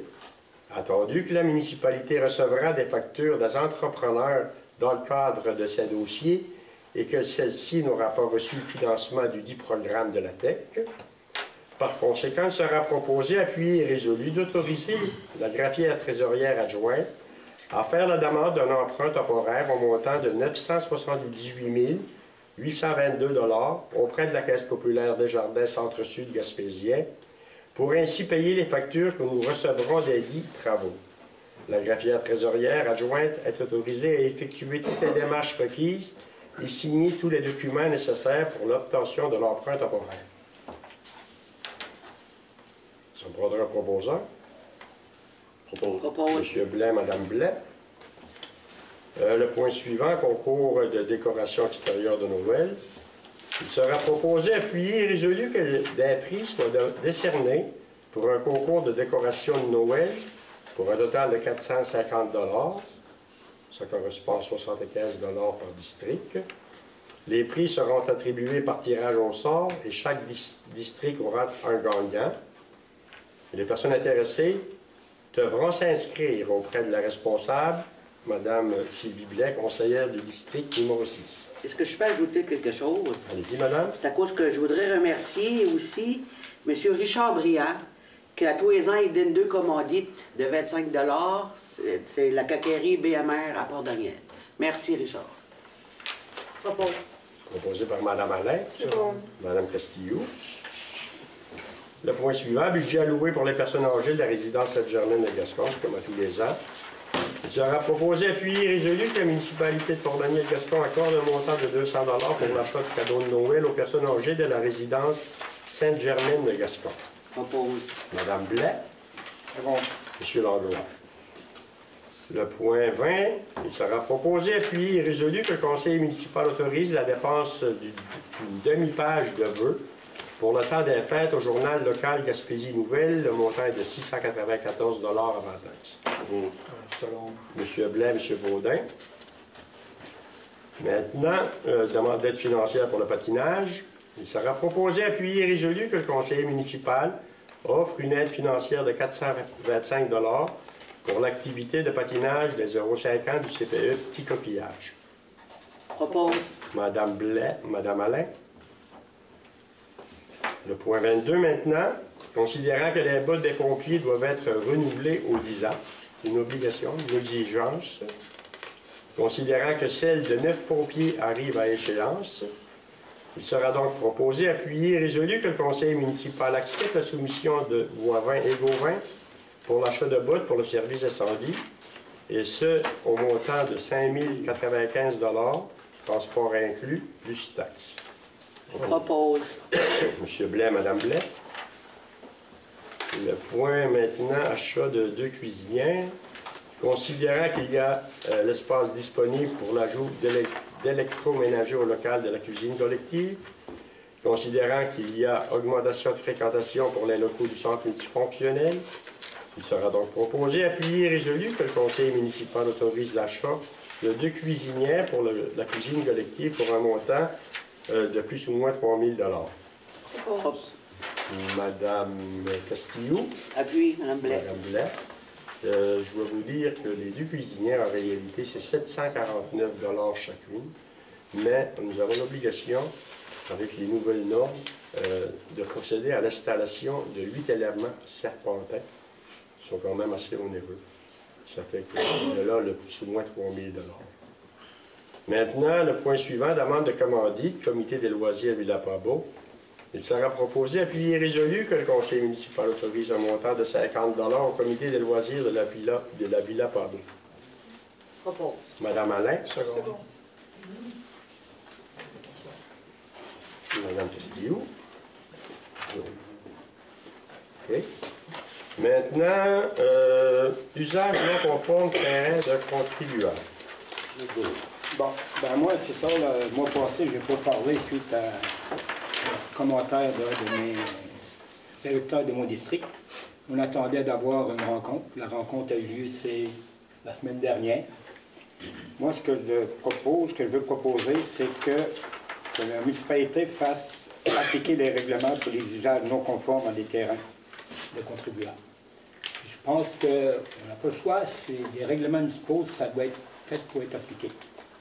attendu que la municipalité recevra des factures des entrepreneurs dans le cadre de ces dossiers et que celle-ci n'aura pas reçu le financement du dit programme de la TEC, par conséquent, il sera proposé, appuyé et résolu d'autoriser la greffière trésorière adjointe à faire la demande d'un emprunt temporaire au montant de 978 822 $ auprès de la Caisse populaire des Jardins Centre-Sud gaspésien pour ainsi payer les factures que nous recevrons des dits travaux. La greffière trésorière adjointe est autorisée à effectuer toutes les démarches requises et signer tous les documents nécessaires pour l'obtention de l'emprunt temporaire. Ça me prendra un proposeur. Propose. M. Blais, Mme Blais. Le point suivant, concours de décoration extérieure de Noël. Il sera proposé, appuyé et résolu que des prix soient décernés pour un concours de décoration de Noël pour un total de 450 $. Ça correspond à 75 $ par district. Les prix seront attribués par tirage au sort et chaque district aura un gagnant. Les personnes intéressées devront s'inscrire auprès de la responsable, Mme Sylvie Blais, conseillère du district numéro 6. Est-ce que je peux ajouter quelque chose? Allez-y, madame. C'est à cause que je voudrais remercier aussi M. Richard Briand, qui à tous les ans, il donne 2 commandites de 25 $. C'est la caquerie BMR à Port-Daniel. Merci, Richard. Propose. Proposé par Mme Alain. Mme Castillo. Le point suivant, budget alloué pour les personnes âgées de la résidence Sainte-Germaine de Gascon, comme à tous les ans. Il sera proposé, appuyé et résolu que la municipalité de Port-Daniel-Gascon accorde un montant de 200 $ pour l'achat de cadeaux de Noël aux personnes âgées de la résidence Sainte-Germaine de Gascon. Propose. Mme Blais. M. Langlois. Le point 20, il sera proposé, appuyé et résolu que le conseil municipal autorise la dépense d'une demi-page de vœux pour le temps des fêtes au journal local Gaspésie Nouvelle. Le montant est de 694 $ avant taxe. M. Blais, M. Baudin. Maintenant, demande d'aide financière pour le patinage. Il sera proposé, appuyé et résolu que le conseiller municipal offre une aide financière de 425 $ pour l'activité de patinage des 0,5 ans du CPE Petit Coquillage. Propose. Mme Blais, Mme Alain. Le point 22 maintenant, considérant que les bottes des pompiers doivent être renouvelées aux 10 ans, c'est une obligation, une exigence, considérant que celle de 9 pompiers arrive à échéance, il sera donc proposé, appuyé et résolu que le conseil municipal accepte la soumission de Boivin et Gauvin pour l'achat de bottes pour le service incendie, et ce, au montant de 5 095 $, transport inclus, plus taxes. Propose. M. Blais, Mme Blais. Le point maintenant, achat de 2 cuisinières. Considérant qu'il y a l'espace disponible pour l'ajout d'électroménager au local de la cuisine collective, considérant qu'il y a augmentation de fréquentation pour les locaux du centre multifonctionnel, il sera donc proposé, appuyé et résolu que le conseil municipal autorise l'achat de 2 cuisinières pour la cuisine collective pour un montant de plus ou moins 3 000 $. Propose. Madame Castillo. Appuie, Mme Blais. Madame Blais. Je dois vous dire que les 2 cuisinières, en réalité, c'est 749 $ chacune, mais nous avons l'obligation, avec les nouvelles normes, de procéder à l'installation de 8 éléments serpentins, qui sont quand même assez onéreux. Ça fait que là, le plus ou moins 3 000 $. Maintenant, le point suivant, demande de commandite, comité des loisirs Villa-Pabo. Il sera proposé, appuyé et résolu que le conseil municipal autorise un montant de 50 $ au comité des loisirs de la Villa Pabo. Propose. Madame Alain. C'est bon. Madame Castillo. OK. Maintenant, usage non conforme terrain d'un contribuable. Bon, ben moi, c'est ça, le mois passé, je n'ai pas parlé suite à un commentaire de mes électeurs de mon district. On attendait d'avoir une rencontre. La rencontre a eu lieu, c'est la semaine dernière. Moi, ce que je veux proposer, c'est que la municipalité fasse appliquer les règlements pour les usages non conformes à des terrains de contribuables. Je pense qu'on n'a pas le choix, c'est des règlements municipaux, ça doit être fait pour être appliqué,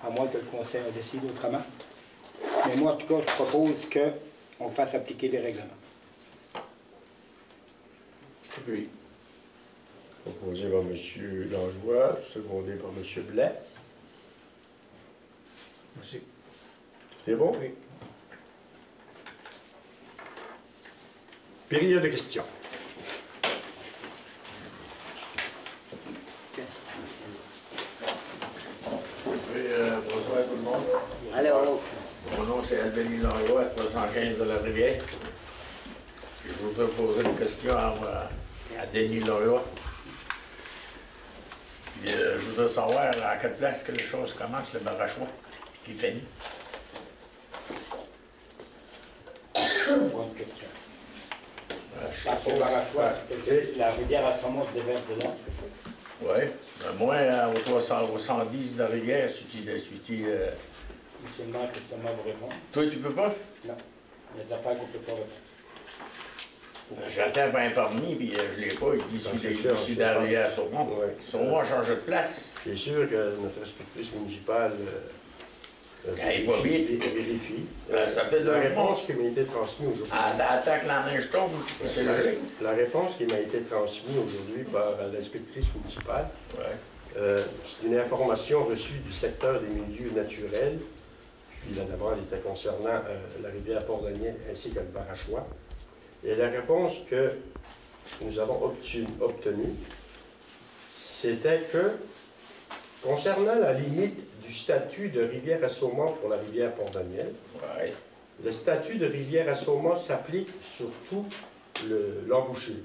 à moins que le conseil décide autrement. Mais moi, en tout cas, je propose qu'on fasse appliquer les règlements. Oui. Proposé par M. Langlois, secondé par M. Blais. Merci. C'est bon? Oui. Période de questions. Oui, bonsoir tout le monde. Alors, Mon nom c'est Albény Langlois, 315 de la Rivière. Je voudrais poser une question à Denis Langlois. Puis, je voudrais savoir à quelle place que les choses commencent, le Barachois, qui finit. Bonne question. C'est la rivière à Saumon se déverse dedans, c'est ça? Oui. Moi, au 110 de la Rivière, Monsieur le maire, que ça vous répondre. toi, tu peux pas? Non. Il y a des affaires qu'on ne peut pas répondre. J'attends pour un permis, puis je l'ai pas. Il dit issu de la Rivière Saumon. Oui. Saumon a changé de place. C'est sûr que notre inspectrice municipale vérifie. Ça fait 2 La mois. réponse qui m'a été transmise aujourd'hui. Attends que la neige tombe, c'est logique. La réponse qui m'a été transmise aujourd'hui par l'inspectrice municipale, c'est une information reçue du secteur des milieux naturels. Puis la demande était concernant la rivière Port-Daniel ainsi que le Barachois. Et la réponse que nous avons obtenue, c'était que, concernant la limite du statut de rivière à saumon pour la rivière Port-Daniel, le statut de rivière à saumon s'applique sur tout l'embouchure.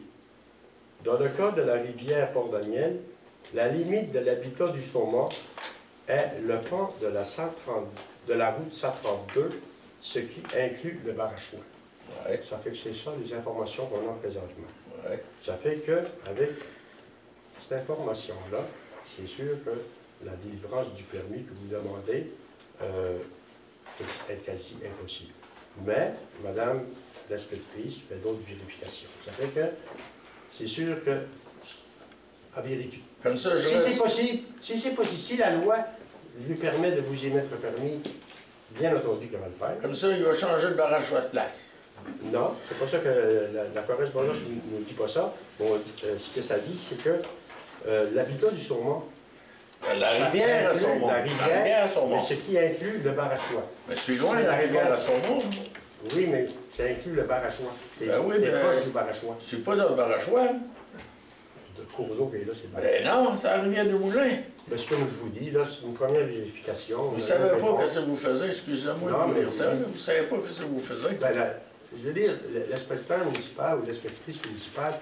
Dans le cas de la rivière Port-Daniel, la limite de l'habitat du saumon est le pont de la route 132, ce qui inclut le Barachois. Ça fait que c'est ça les informations qu'on a présentement. Ça fait qu'avec cette information-là, c'est sûr que la délivrance du permis que vous demandez est quasi impossible. Mais, Madame l'inspectrice fait d'autres vérifications. Ça fait que c'est sûr que à vérifier. Comme ça, si c'est possible, si la loi lui permet de vous émettre le permis, bien entendu qu'elle va le faire. Comme ça, il va changer le Barachois de place. Non, c'est pas ça que la correspondance ne nous dit pas ça. Bon, ce que ça dit, c'est que l'habitat du saumon. La rivière à Saumon. La rivière à Saumon. Ce qui inclut le Barachois. Mais c'est loin de la rivière à Saumon. Oui, mais ça inclut le Barachois. T'es proche du Barachois. C'est pas dans le Barachois. Le cours d'eau qui est là, c'est le Ben non, c'est la rivière de Moulin. Ben, c'est comme je vous dis, là, c'est une première vérification. Vous ne savez pas ce que vous faisiez, excusez-moi de vous dire ça. Vous ne savez pas ce que vous faisiez. Ben, je veux dire, l'inspecteur municipal ou l'inspectrice municipale,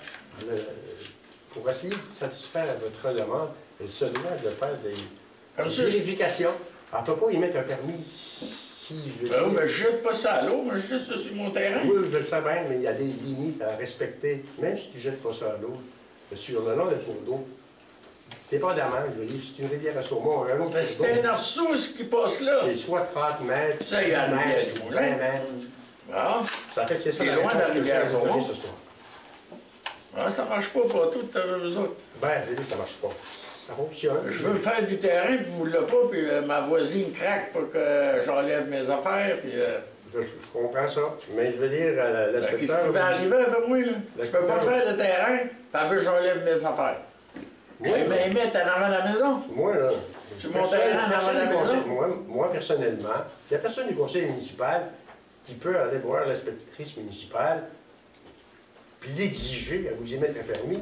pour essayer de satisfaire à votre demande, elle se doit de faire des vérifications. Elle ne peut pas y mettre un permis si je veux dire. Ben, je jette pas ça à l'eau, moi je jette ça sur mon terrain. Oui, je le sais bien, mais il y a des limites à respecter. Même si tu ne jettes pas ça à l'eau, sur le long d'un cours d'eau, dépendamment, je veux dire, c'est une rivière à saumon, un autre. C'est un arceau ce qui passe là. C'est soit 30 mètres, ça, il y a la rivière du Moulin. 20 mètres. Ah, ça fait que c'est ça. C'est loin de la rivière à saumon. Ce soir. Ah, ça marche pas pour tout, eux autres. Ben, je dis, ça marche pas. Ça fonctionne. Je veux faire du terrain, puis vous ne l'avez pas, puis ma voisine craque pour que j'enlève mes affaires, puis... Je comprends ça, mais je veux dire, l'inspecteur... Qu'est-ce qui va arriver avec moi, là? Je peux pas faire de terrain, puis elle veut que j'enlève mes affaires. Oui, mais ils mettent en avant de la maison. Moi, là... Sur mon terrain en avant de la maison. Moi, personnellement, il n'y a personne du conseil municipal qui peut aller voir l'inspectrice municipale puis l'exiger à vous émettre un permis.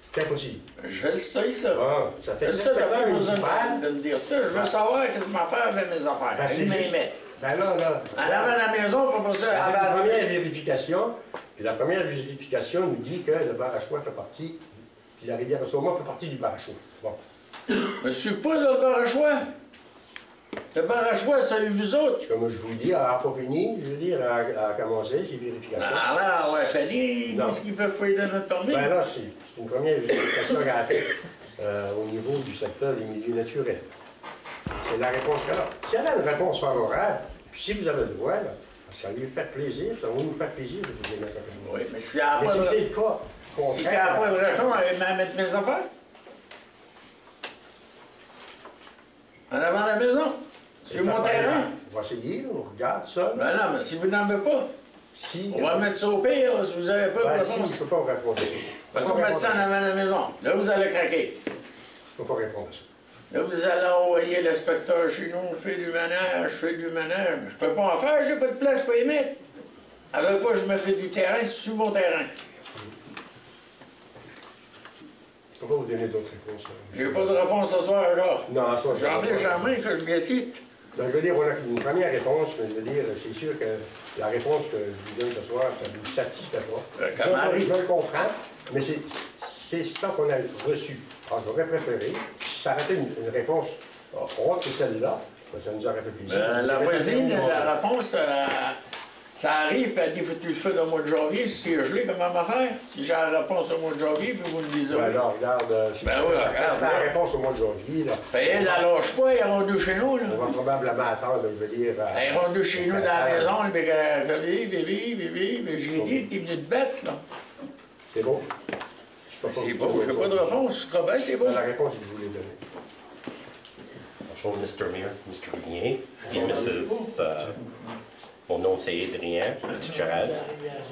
C'est impossible. Je le sais, ça. Bon, ça fait que l'inspecteur municipal... de me dire ça. Je veux savoir qu'est-ce que je vais faire avec mes affaires. Ben, Ils m'émettent. Ben là... En avant de la maison, pas pour ça. La première vérification, puis la première vérification nous dit que le Barachois fait partie, puis la rivière de Saumon fait partie du Barachois. Bon. Mais je suis pas dans le Barachois. T'as pas le choix, c'est vous autres. Comme je vous dis, elle n'a pas fini, je veux dire, à commencer, c'est vérification. Alors, ouais, fallait, ils disent qu'ils peuvent pas lui donner notre permis. Ben là, c'est une première vérification qu'elle a faite au niveau du secteur des milieux naturels. C'est la réponse qu'elle a. Si elle a une réponse favorable, puis si vous avez le droit, là, ça lui fait plaisir, ça va nous faire plaisir de vous les mettre à côté. Oui, mais si elle n'a pas si de... c'est le cas, Si elle n'a pas de raison, elle va mettre mes affaires. En avant de la maison. Sur mon terrain. On va essayer, on regarde ça. Ben non, mais si vous n'en avez pas, Si, on va mettre ça au pire, si vous n'avez pas de ben, réponse. si, je ne peux pas vous répondre à ça. On va tout mettre ça en avant de la maison. Là, vous allez craquer. Je ne peux pas répondre à ça. Là, vous allez envoyer l'inspecteur chez nous, je fais du ménage. Mais je peux pas en faire, j'ai pas de place pour y mettre. Avec quoi je me fais du terrain sur mon terrain. Je ne peux pas vous donner d'autres réponses. J'ai pas de réponse ce soir, là. Non, à ce soir, J'en ai jamais que je m'y cite. Donc, je veux dire, on a une première réponse, mais je veux dire, c'est sûr que la réponse que je vous donne ce soir, ça ne vous satisfait pas. Je le comprends, mais c'est ça qu'on a reçu. Alors, j'aurais préféré, si ça aurait été une réponse autre que celle-là, ça nous aurait fait plaisir. La voisine, la réponse, ça arrive, puis elle dit, faut-tu le faire au mois de janvier, si c'est gelé, comment m'en faire? Si j'ai la réponse au mois de janvier, puis vous me dites oui. Ben là, regarde, ben oui, regarde. la réponse au mois de janvier, là. Fait elle lâche pas, elle est rendue chez nous, là. On va probablement attendre, je veux dire... Elle est rendue chez nous dans la maison, puis elle fait bébé, mais j'ai dit, t'es venu de bête, là. C'est bon? C'est beau, j'ai pas de réponse. Comment c'est beau? La réponse que je voulais donner. Bonjour, Mr. Mayor, Mr. Grenier, et Mrs. Mon nom c'est Adrien Fitzgerald.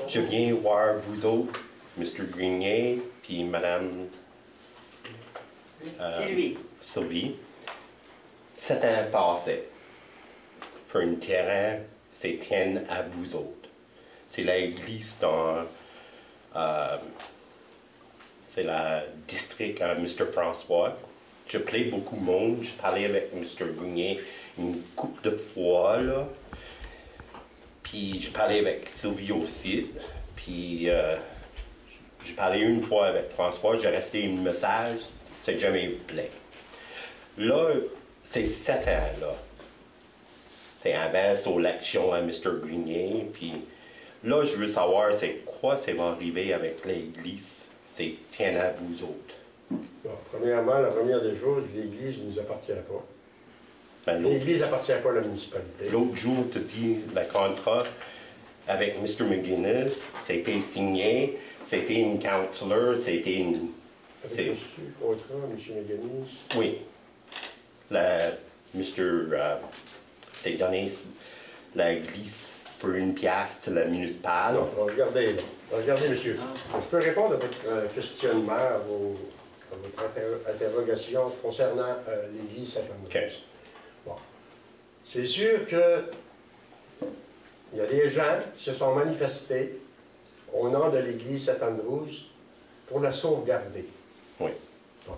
Je viens voir vous autres, Mr. Grenier, puis Madame Sylvie. 7 ans passés. Pour un terrain, c'est tient à vous autres. C'est l'église dans c'est la district à Mr. François. Je plais beaucoup de monde. Je parlais avec Mr. Grenier une couple de fois, là. Puis je parlais avec Sylvie aussi. Puis je parlais une fois avec François. J'ai resté un message. C'est jamais plaît. Là, c'est 7 ans, là. C'est avant son élection à Mr. Grenier. Puis là, je veux savoir c'est quoi ça va arriver avec l'église. C'est tiens à vous autres. Bon, premièrement, la première des choses, l'Église ne nous appartient pas. Ben, L'Église n'appartient pas à la municipalité. L'autre jour, tu dis le contrat avec Mr. McGuinness, c'était signé, c'était une counselor, c'était une... Avec M. Contrat, M. McGuinness. Oui. C'est donné la glisse pour une pièce de la municipale. Non, regardez, là. Regardez, monsieur. Je peux répondre à votre questionnement, à votre interrogation concernant l'Église Saint-Andrews. Okay. Bon. C'est sûr que il y a des gens qui se sont manifestés au nom de l'Église Saint-Andrews pour la sauvegarder. Oui. Bon.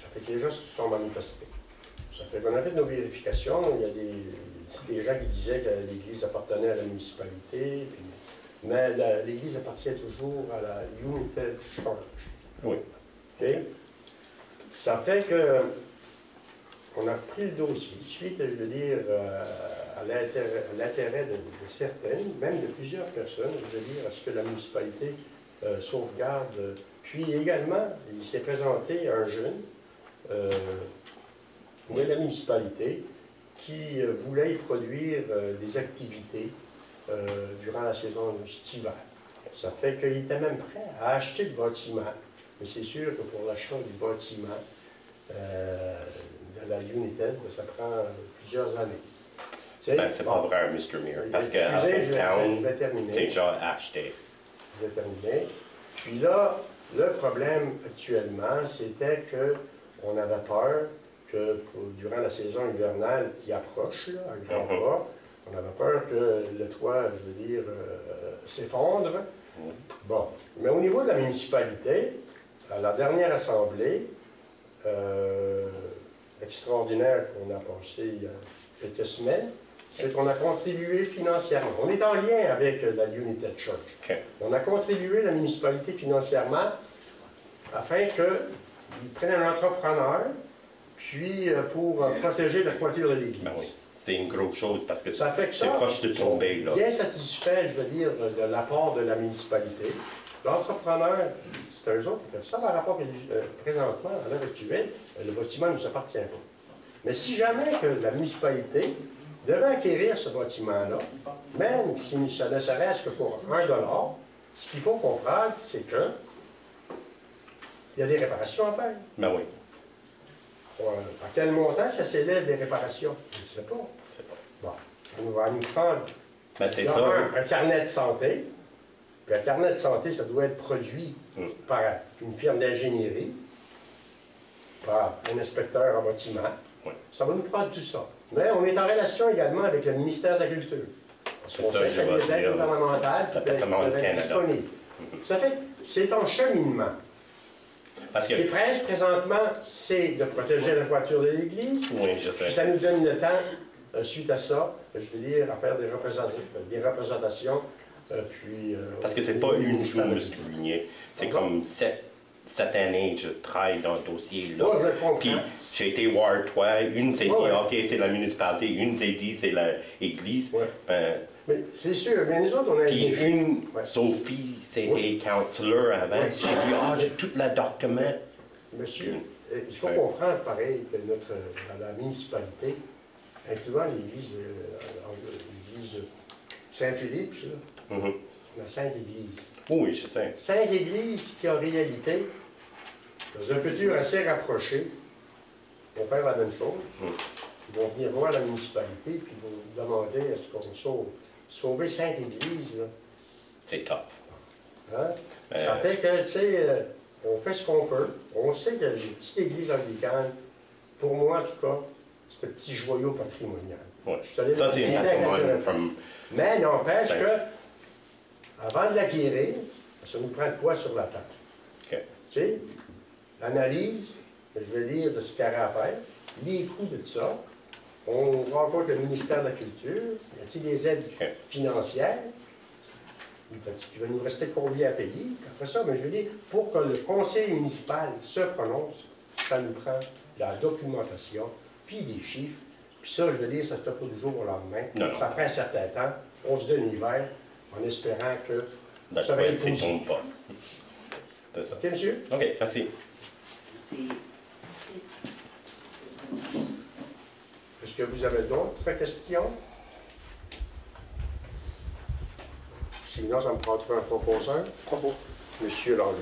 Ça fait que les gens se sont manifestés. Ça fait qu'on a fait nos vérifications. Il y a des gens qui disaient que l'Église appartenait à la municipalité, mais l'Église appartient toujours à la United Church. Oui. Okay? Ça fait que on a pris le dossier suite, je veux dire, à l'intérêt de certaines, même de plusieurs personnes, je veux dire, à ce que la municipalité sauvegarde. Puis également, il s'est présenté un jeune de la municipalité qui voulait y produire des activités durant la saison estivale. Ça fait qu'il était même prêt à acheter le bâtiment. Mais c'est sûr que pour l'achat du bâtiment de la United, ça prend plusieurs années. C'est pas vrai, Mr. Mayor, parce que c'est déjà acheté. Je vais terminer. Puis là, le problème actuellement, c'était qu'on avait peur que durant la saison hivernale qui approche, là, à grands pas, on avait peur que le toit, je veux dire, s'effondre. Bon. Mais au niveau de la municipalité, à la dernière assemblée extraordinaire qu'on a passée il y a quelques semaines, c'est qu'on a contribué financièrement. On est en lien avec la United Church. Okay. On a contribué la municipalité financièrement afin qu'ils prennent un entrepreneur, puis pour protéger la toiture de l'église. Ben oui. c'est une grosse chose parce que Ça fait que c'est ça, proche de tomber. Là. Bien satisfait, je veux dire, de l'apport de la municipalité. L'entrepreneur, c'est eux autres qui font ça par rapport présentement, à l'heure actuelle, le bâtiment ne nous appartient pas. Mais si jamais que la municipalité devait acquérir ce bâtiment-là, même si ça ne serait-ce que pour $1, ce qu'il faut comprendre, c'est que il y a des réparations à faire. Ben oui. À quel montant ça s'élève des réparations? Je ne sais pas. C'est pas. Bon, on va nous prendre Ben c'est ça. un carnet de santé. Puis un carnet de santé, ça doit être produit par une firme d'ingénierie, par un inspecteur en bâtiment. Oui. Ça va nous prendre tout ça. Mais on est en relation également avec le ministère de l'Agriculture. Parce qu'on sait qu'il y a des aides gouvernementales qui peuvent être disponibles. Ça fait que c'est en cheminement. Parce que... Ce qui presse présentement, c'est de protéger la voiture de l'Église. Oui, je sais. Puis ça nous donne le temps, suite à ça, je veux dire, à faire des représentations. Parce que c'est pas une jour, M. Grunier. C'est comme cette année, je travaille dans le dossier là. Oui, je comprends. Puis j'ai été voir toi. Une s'est dit, OK, c'est la municipalité. Une s'est dit, c'est l'église. Mais c'est sûr, mais nous autres, on a... Puis une, Sophie, c'était counselor avant. Oui. J'ai dit, j'ai tout le document. Monsieur, il faut comprendre, pareil, que la municipalité, incluant l'église Saint-Philippe, on a 5 églises. Oui, je sais. 5 églises qui, en réalité, dans un futur assez rapproché, vont faire la même chose. Ils vont venir voir la municipalité, puis ils vont nous demander est-ce qu'on sauve. Sauver 5 églises, là. C'est top. Hein? Ça fait que, tu sais, on fait ce qu'on peut. On sait que les petites églises anglicanes, pour moi, en tout cas, c'est un petit joyau patrimonial. Ouais. Ça, c'est une patrimoine. Mais il n'empêche que, avant de l'acquérir, ça nous prend de quoi sur la table. Okay. Tu sais, l'analyse, je veux dire, de ce qu'il y a à faire, les coûts de ça. On rencontre le ministère de la Culture. Y a-t-il des aides financières? Il va nous rester combien à payer? Après ça, mais je veux dire, pour que le conseil municipal se prononce, ça nous prend de la documentation, puis des chiffres. Puis ça, je veux dire, ça ne se fait pas du jour au lendemain. Non. Ça prend un certain temps. On se donne l'hiver en espérant que ça va être positif. C'est ça. OK, monsieur? OK, merci. Merci. Est-ce que vous avez d'autres questions? Sinon, ça me prendra un proposeur. Monsieur Langlais.